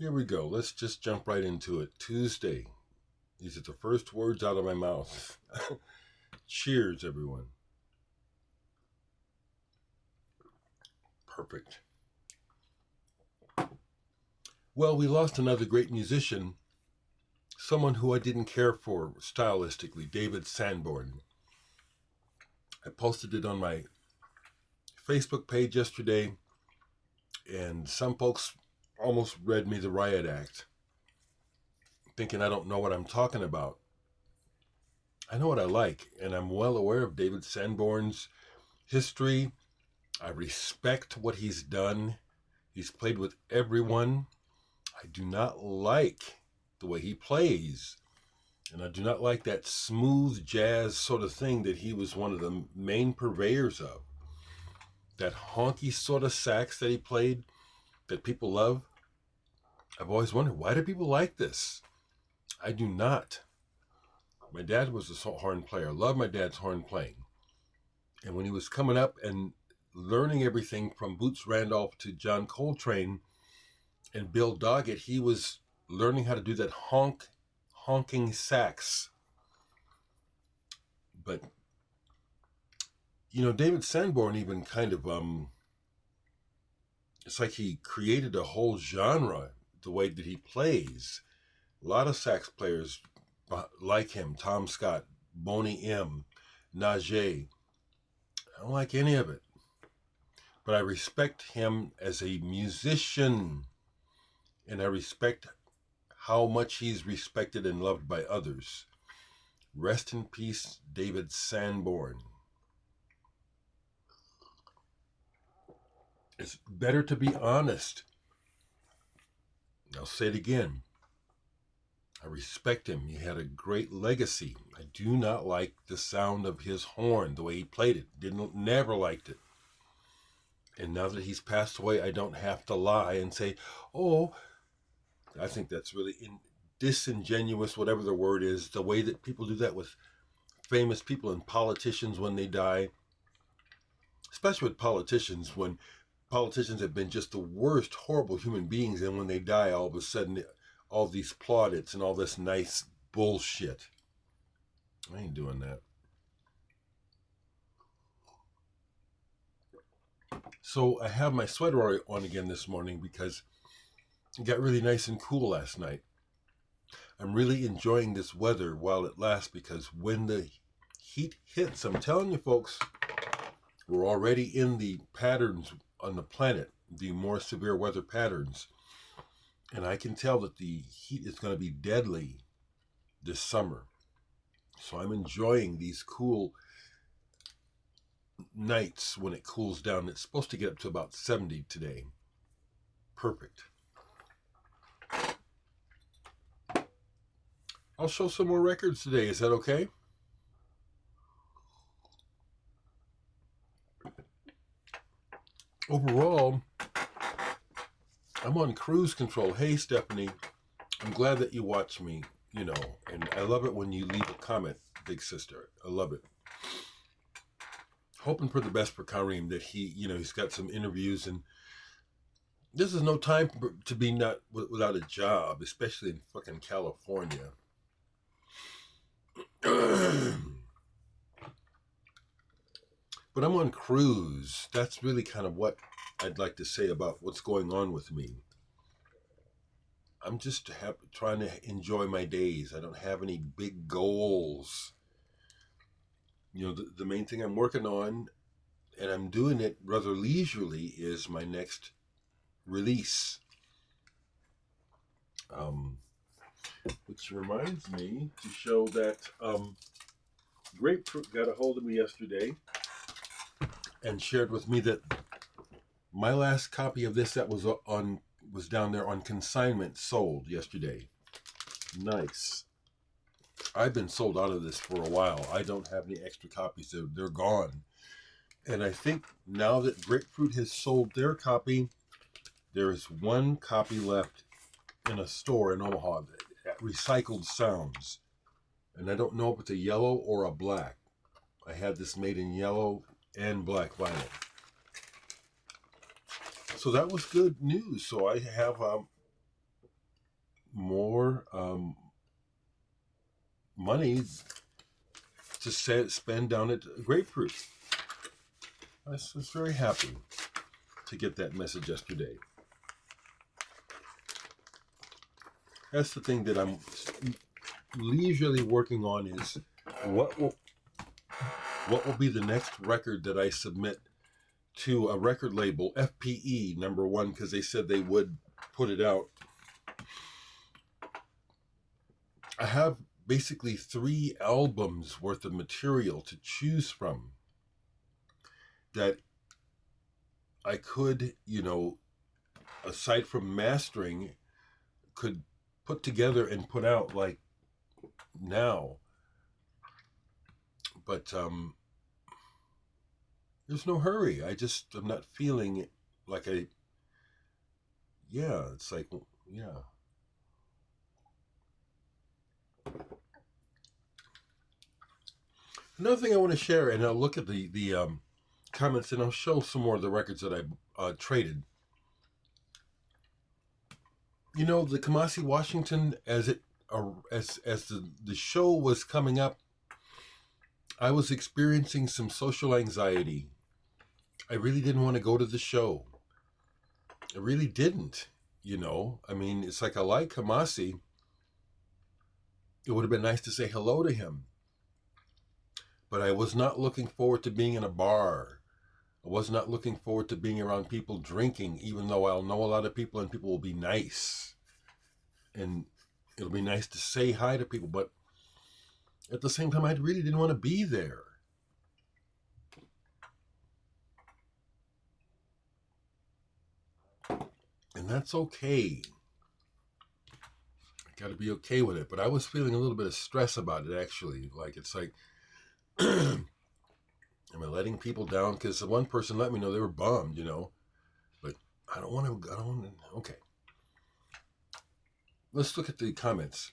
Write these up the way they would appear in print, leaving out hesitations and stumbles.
Here we go. Let's just jump right into it. Tuesday. These are the first words out of my mouth. Cheers, everyone. Perfect. Well, we lost another great musician, someone who I didn't care for stylistically, David Sanborn. I posted it on my Facebook page yesterday, and some folks almost read me the riot act, thinking I don't know what I'm talking about. I know what I like, and I'm well aware of David Sanborn's history. I respect what he's done. He's played with everyone. I do not like the way he plays, and I do not like that smooth jazz sort of thing that he was one of the main purveyors of. That honky sort of sax that he played that people love. I've always wondered, why do people like this? I do not. My dad was a horn player. I love my dad's horn playing. And when he was coming up and learning everything from Boots Randolph to John Coltrane and Bill Doggett, he was learning how to do that honking sax. But, David Sanborn even kind of, it's like he created a whole genre, the way that he plays. A lot of sax players like him, Tom Scott, Boney M, Najee. I don't like any of it. But I respect him as a musician, and I respect how much he's respected and loved by others. Rest in peace, David Sanborn. It's better to be honest. I'll say it again. I respect him. He had a great legacy. I do not like the sound of his horn, the way he played it. Never liked it. And now that he's passed away, I don't have to lie and say, oh, I think that's really disingenuous, whatever the word is, the way that people do that with famous people and politicians when they die. Especially with politicians, when politicians have been just the worst, horrible human beings, and when they die, all of a sudden, all these plaudits and all this nice bullshit. I ain't doing that. So I have my sweater on again this morning because it got really nice and cool last night. I'm really enjoying this weather while it lasts, because when the heat hits, I'm telling you folks, we're already in the patterns on the planet, the more severe weather patterns. And I can tell that the heat is going to be deadly this summer. So I'm enjoying these cool nights when it cools down. It's supposed to get up to about 70 today. Perfect. I'll show some more records today. Is that okay? Overall, I'm on cruise control. Hey, Stephanie, I'm glad that you watch me, and I love it when you leave a comment, big sister. I love it. Hoping for the best for Kareem, that he's got some interviews, and this is no time to be not without a job, especially in fucking California. But I'm on cruise. That's really kind of what I'd like to say about what's going on with me. I'm just trying to enjoy my days. I don't have any big goals. The main thing I'm working on, and I'm doing it rather leisurely, is my next release. Which reminds me to show that Grapefruit got a hold of me yesterday and shared with me that my last copy of this that was down there on consignment sold yesterday. Nice. I've been sold out of this for a while. I don't have any extra copies. They're gone. And I think now that Grapefruit has sold their copy, there is one copy left in a store in Omaha at Recycled Sounds. And I don't know if it's a yellow or a black. I had this made in yellow and black vinyl. So that was good news. So I have more money to spend down at Grapefruit. I was very happy to get that message yesterday. That's the thing that I'm leisurely working on, is what will be the next record that I submit to a record label, FPE number one, because they said they would put it out. I have basically 3 albums worth of material to choose from that I could, aside from mastering, could put together and put out like now. But there's no hurry. I'm not feeling like it's like, yeah. Another thing I want to share, and I'll look at the comments, and I'll show some more of the records that I traded. The Kamasi Washington, as the show was coming up, I was experiencing some social anxiety. I really didn't want to go to the show. I really didn't. I mean, it's like I like Kamasi. It would have been nice to say hello to him. But I was not looking forward to being in a bar. I was not looking forward to being around people drinking, even though I'll know a lot of people and people will be nice. And it'll be nice to say hi to people. But at the same time, I really didn't want to be there. And that's okay. I got to be okay with it. But I was feeling a little bit of stress about it, actually. Like, it's like, am I letting people down? Because the one person let me know they were bummed, But I don't want to, okay. Let's look at the comments.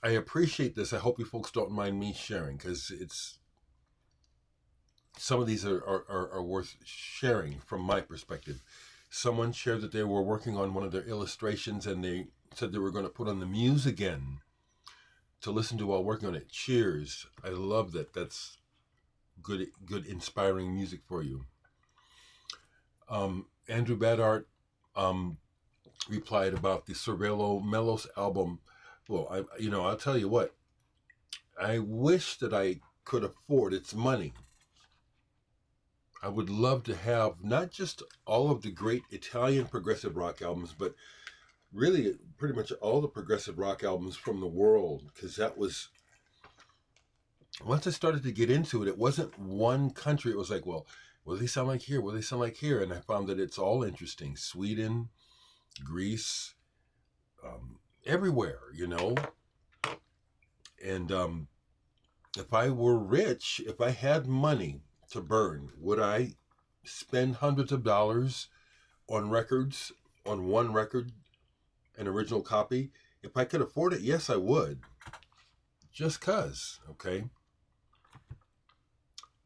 I appreciate this. I hope you folks don't mind me sharing, because some of these are worth sharing from my perspective. Someone shared that they were working on one of their illustrations, and they said they were going to put on the Muse again to listen to while working on it. Cheers. I love that. That's good, inspiring music for you. Andrew Badart replied about the Cervello Melos album. Well, I'll tell you what. I wish that I could afford its money. I would love to have not just all of the great Italian progressive rock albums, but really pretty much all the progressive rock albums from the world, because that was, once I started to get into it, it wasn't one country. It was like, well, what do they sound like here? What do they sound like here? And I found that it's all interesting. Sweden, Greece, everywhere, And if I were rich, if I had money to burn, would I spend hundreds of dollars on records, on one record, an original copy? If I could afford it, yes, I would. Just 'cause, okay?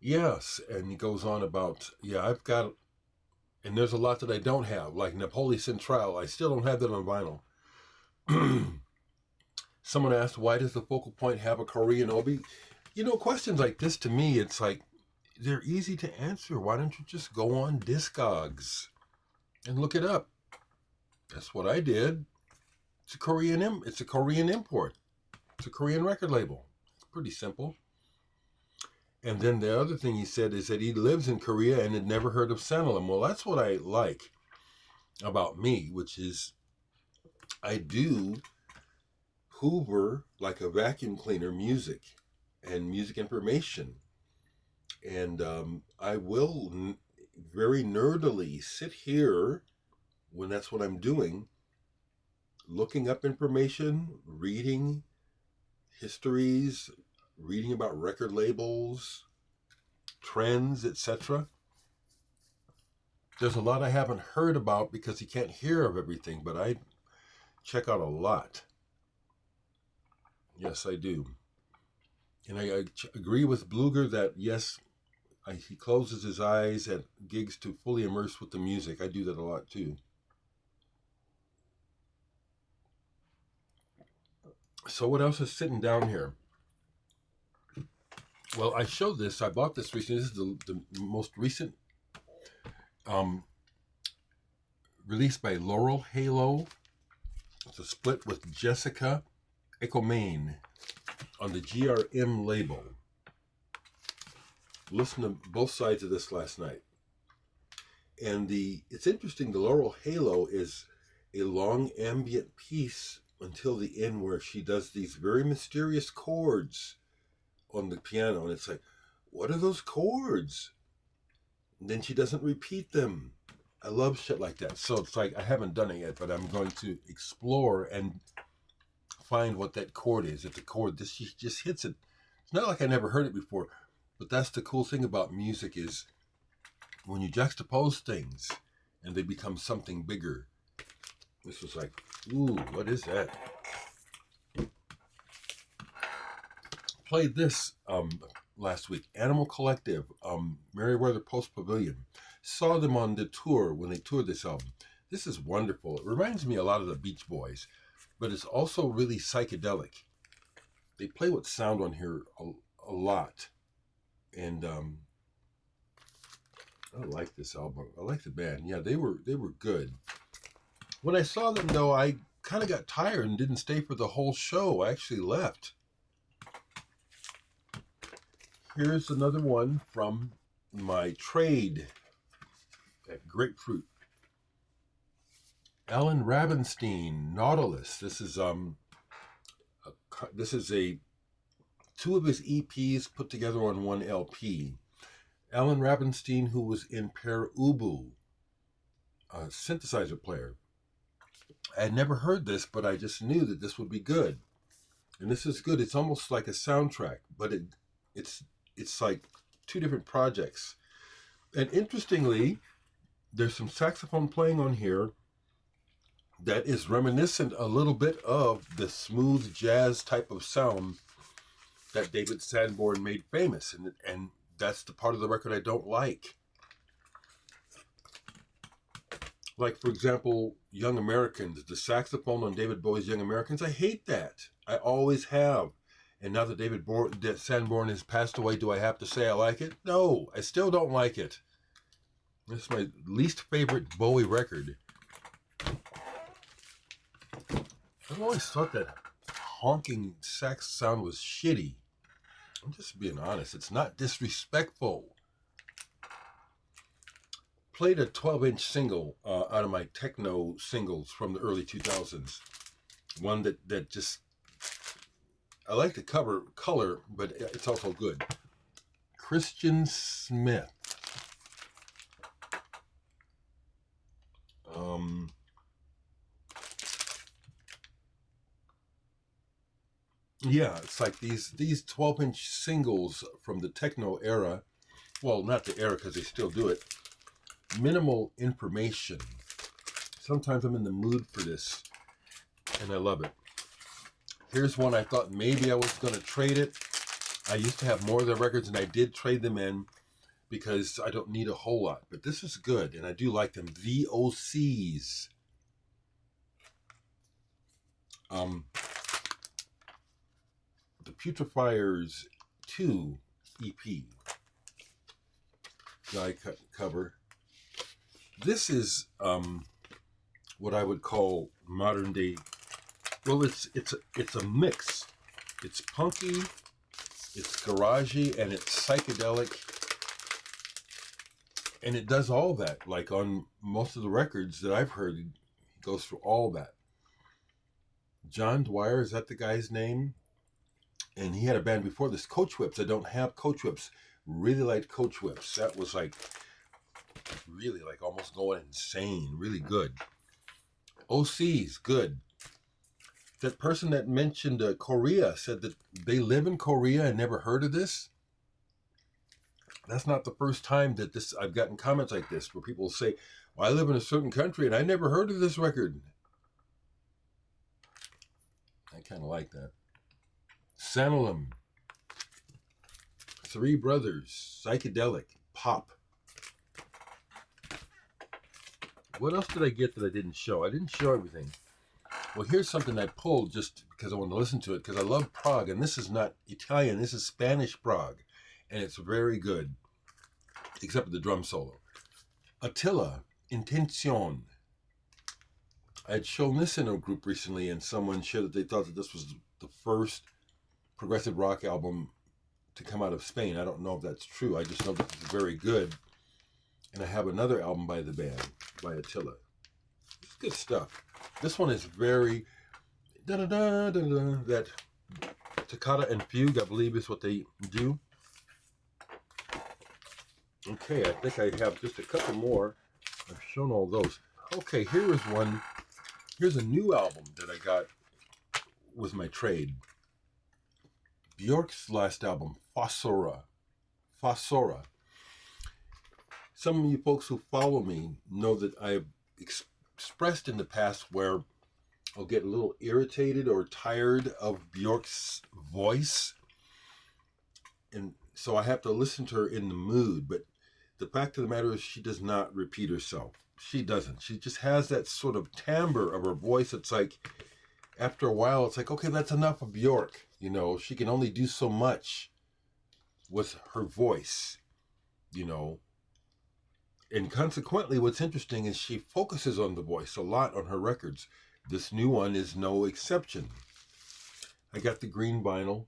Yes, and he goes on about, I've got, and there's a lot that I don't have, like Napoli Central. I still don't have that on vinyl. Someone asked, why does the Focal Point have a Korean obi? Questions like this, to me, it's like, they're easy to answer. Why don't you just go on Discogs and look it up? That's what I did. It's a Korean import. It's a Korean record label. It's pretty simple. And then the other thing he said is that he lives in Korea and had never heard of Sanalem. Well, that's what I like about me, which is I do hoover like a vacuum cleaner music and music information. And I will very nerdily sit here when that's what I'm doing, looking up information, reading histories, reading about record labels, trends, etc. There's a lot I haven't heard about because you can't hear of everything, but I check out a lot. Yes, I do. And I agree with Bluger that, yes, he closes his eyes at gigs to fully immerse with the music. I do that a lot too. So what else is sitting down here? Well, I showed this. I bought this recently. This is the most recent released by Laurel Halo. It's a split with Jessica Ecomane on the GRM label. Listened to both sides of this last night. And it's interesting, the Laurel Halo is a long ambient piece until the end where she does these very mysterious chords on the piano. And it's like, what are those chords? And then she doesn't repeat them. I love shit like that. So it's like, I haven't done it yet, but I'm going to explore and find what that chord is. If the chord, she just hits it. It's not like I never heard it before, but that's the cool thing about music is when you juxtapose things and they become something bigger. This was like, ooh, what is that? Played this last week, Animal Collective, Merriweather Post Pavilion. Saw them on the tour when they toured this album. This is wonderful. It reminds me a lot of the Beach Boys, but it's also really psychedelic. They play with sound on here a lot. And I like this album. I like the band. Yeah, they were good. When I saw them, though, I kind of got tired and didn't stay for the whole show. I actually left. Here's another one from my trade at Grapefruit. Alan Ravenstine, Nautilus. This is two of his EPs put together on one LP. Alan Ravenstine, who was in Per Ubu, a synthesizer player. I had never heard this, but I just knew that this would be good. And this is good. It's almost like a soundtrack, but it's like two different projects. And interestingly, there's some saxophone playing on here that is reminiscent a little bit of the smooth jazz type of sound that David Sanborn made famous. And that's the part of the record I don't like. Like, for example, Young Americans, the saxophone on David Bowie's Young Americans, I hate that. I always have. And now that Sanborn has passed away, do I have to say I like it? No, I still don't like it. This is my least favorite Bowie record. I've always thought that honking sax sound was shitty. I'm just being honest. It's not disrespectful. Played a 12-inch single out of my Techno singles from the early 2000s. One that just... I like the color, but it's also good. Christian Smith. Yeah, it's like these 12-inch singles from the Techno era. Well, not the era because they still do it. Minimal information. Sometimes I'm in the mood for this, and I love it. Here's one I thought maybe I was going to trade it. I used to have more of their records, and I did trade them in because I don't need a whole lot. But this is good, and I do like them. The OCs. The Putrefiers 2 EP. Die cut cover. This is what I would call modern day. Well, it's a mix. It's punky, it's garagey, and it's psychedelic, and it does all that. Like on most of the records that I've heard, it goes through all that. John Dwyer, is that the guy's name? And he had a band before this, Coach Whips. I don't have Coach Whips. Really liked Coach Whips. That was like really like almost going insane. Really good. OC's good. That person that mentioned Korea said that they live in Korea and never heard of this. That's not the first time that I've gotten comments like this where people say, well, I live in a certain country and I never heard of this record. I kind of like that. Sanalum. Three Brothers. Psychedelic. Pop. What else did I get that I didn't show? I didn't show everything. Well, here's something I pulled just because I want to listen to it, because I love Prague, and this is not Italian, this is Spanish Prague, and it's very good, except for the drum solo. Atila, Intention. I had shown this in a group recently, and someone shared that they thought that this was the first progressive rock album to come out of Spain. I don't know if that's true. I just know that it's very good. And I have another album by the band, by Atila. It's good stuff. This one is very da-da-da-da-da. That toccata and fugue, I believe, is what they do. Okay, I think I have just a couple more. I've shown all those. Okay, here is one. Here's a new album that I got with my trade. Bjork's last album, Fossora. Fossora. Some of you folks who follow me know that I've expressed in the past where I'll get a little irritated or tired of Bjork's voice. And so I have to listen to her in the mood. But the fact of the matter is she does not repeat herself. She doesn't. She just has that sort of timbre of her voice. It's like, after a while, it's like, okay, that's enough of Bjork. You know, she can only do so much with her voice, you know. And consequently, what's interesting is she focuses on the voice a lot on her records. This new one is no exception. I got the green vinyl.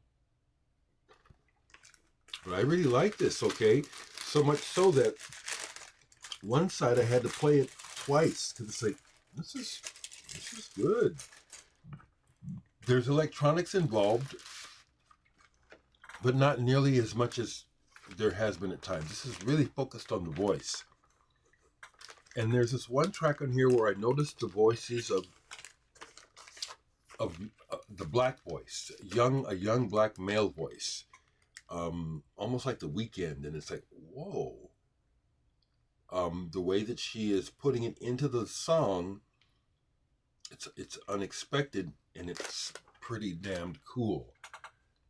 But I really like this, okay? So much so that one side I had to play it twice because it's like, this is good. There's electronics involved, but not nearly as much as there has been at times. This is really focused on the voice. And there's this one track on here where I noticed the voices of the black voice, a young black male voice, almost like The Weeknd, and it's like, whoa. The way that she is putting it into the song, it's unexpected, and it's pretty damned cool.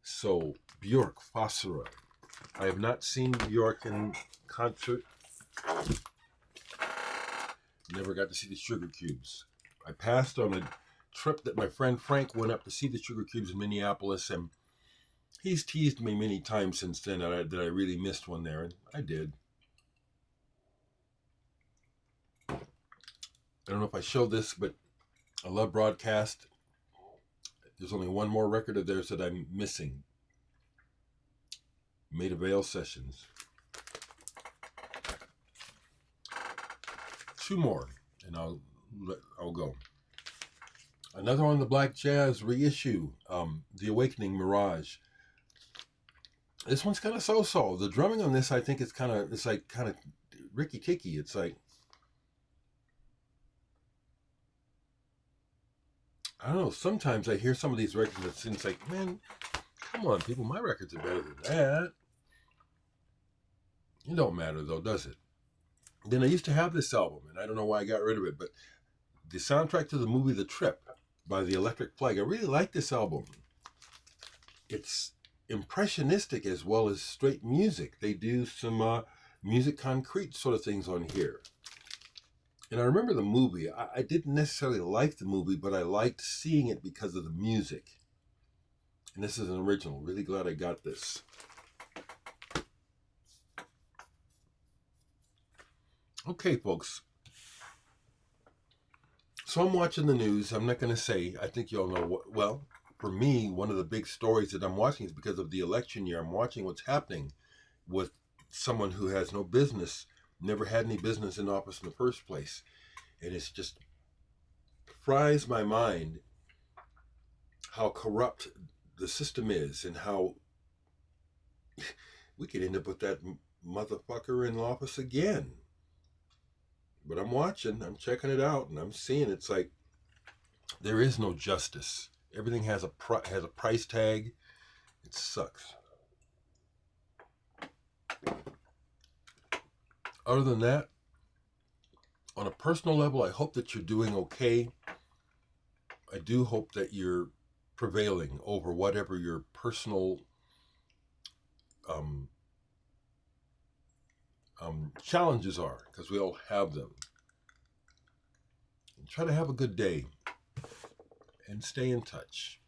So, Bjork, Fossora. I have not seen Bjork in concert. Never got to see the Sugar Cubes. I passed on a trip that my friend Frank went up to see the Sugar Cubes in Minneapolis, and he's teased me many times since then that I really missed one there, and I did. I don't know if I showed this, but I love Broadcast. There's only one more record of theirs that I'm missing. Maida Vale Sessions. Two more, and I'll go. Another one, the Black Jazz reissue, The Awakening Mirage. This one's kind of so-so. The drumming on this, I think, it's kind of ricky-ticky. It's like, I don't know, sometimes I hear some of these records that seems like, man, come on, people, my records are better than that. It don't matter, though, does it? Then I used to have this album, and I don't know why I got rid of it, but the soundtrack to the movie The Trip by the Electric Flag, I really like this album. It's impressionistic as well as straight music. They do some music concrete sort of things on here. And I remember the movie. I didn't necessarily like the movie, but I liked seeing it because of the music. And this is an original. Really glad I got this. Okay, folks. So I'm watching the news. I'm not going to say. I think you all know what. Well, for me, one of the big stories that I'm watching is because of the election year. I'm watching what's happening with someone who has no business, never had any business in office in the first place. And it's just fries my mind how corrupt the system is and how we could end up with that motherfucker in office again. But I'm watching, I'm checking it out, and I'm seeing it's like there is no justice. Everything has a price tag. It sucks. Other than that, on a personal level, I hope that you're doing okay. I do hope that you're prevailing over whatever your personal challenges are, because we all have them. And try to have a good day. and stay in touch.